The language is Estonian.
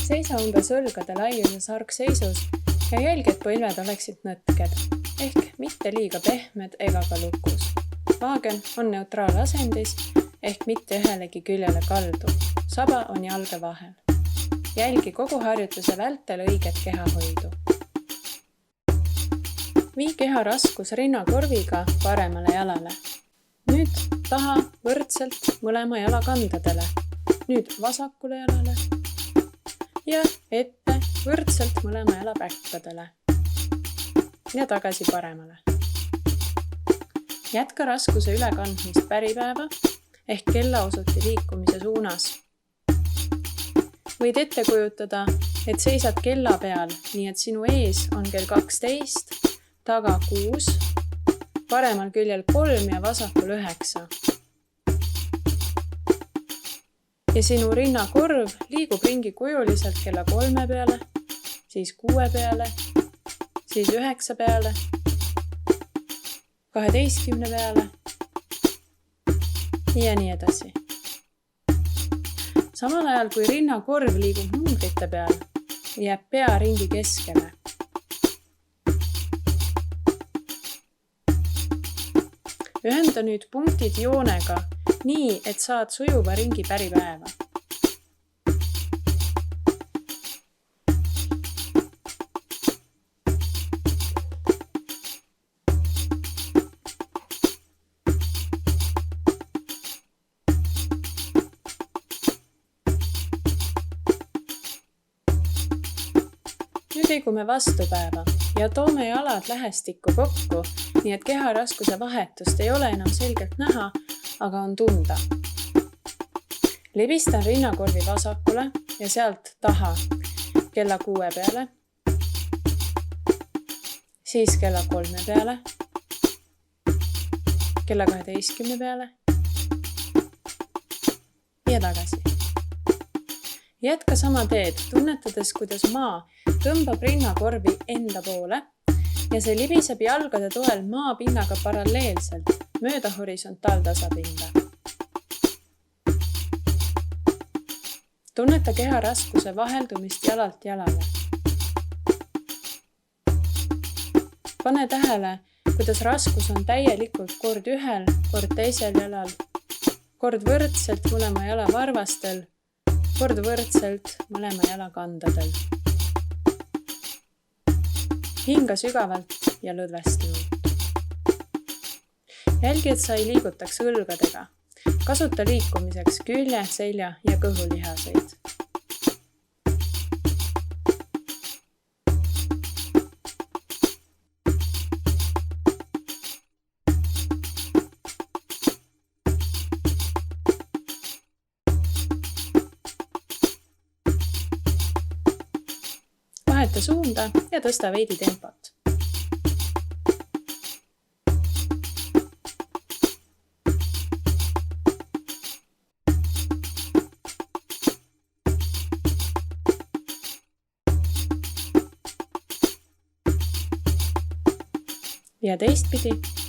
Seisa umbes õlgade laiuses argseisus ja jälgi, et põlved oleksid nõtked, ehk mitte liiga pehmed ega ka lukus. Maagen on neutraalasendis ehk mitte ühelegi küljele kaldu. Saba on jalge vahel. Jälgi kogu harjutuse vältel õiget kehahoidu. Vii keha raskus rinnakorviga paremale jalale. Nüüd taha võrdselt mõlema jala kandadele. Nüüd vasakule jalale. Ja ette võrdselt mõlema jala päkkadele ja tagasi paremale. Jätka raskuse ülekandmist päripäeva ehk kellaosuti liikumise suunas. Võid ette kujutada, et seisad kella peal, nii et sinu ees on kell 12, taga 6, paremal küljel 3 ja vasakul 9. Ja sinu rinnakorv liigub ringi kujuliselt kella 3 peale, siis 6 peale, siis 9 peale, 12 peale ja nii edasi. Samal ajal kui rinnakorv liigub numbrite peal, jääb pea ringi keskele. Ühenda nüüd punktid joonega nii, et saad sujuva ringi päripäeva. Nüüd liigume vastupäeva ja toome jalad lähestikku kokku, nii et keharaskuse vahetust ei ole enam selgelt näha, aga on tunda. Libistan rinnakorvi vasakule ja sealt taha kella 6 peale, siis kella 3 peale, kella 12 peale ja tagasi. Jätka sama teed, tunnetades, kuidas maa tõmbab rinnakorvi enda poole ja see libiseb jalgade toel maapinnaga paralleelselt mööda horisontaaltasapinda. Tunneta keha raskuse vaheldumist jalalt jalale. Pane tähele, kuidas raskus on täielikult kord ühel, kord teisel jalal, kord võrdselt mõlema jala varvastel, kord võrdselt mõlema jala kandadel. Hinga sügavalt ja lõdvestunult. Jälgi, et sa ei liigutaks õlgadega. Kasuta liikumiseks külje, selja ja kõhulihaseid. Vaheta suunda ja tõsta veidi tempot. Ja teistpidi.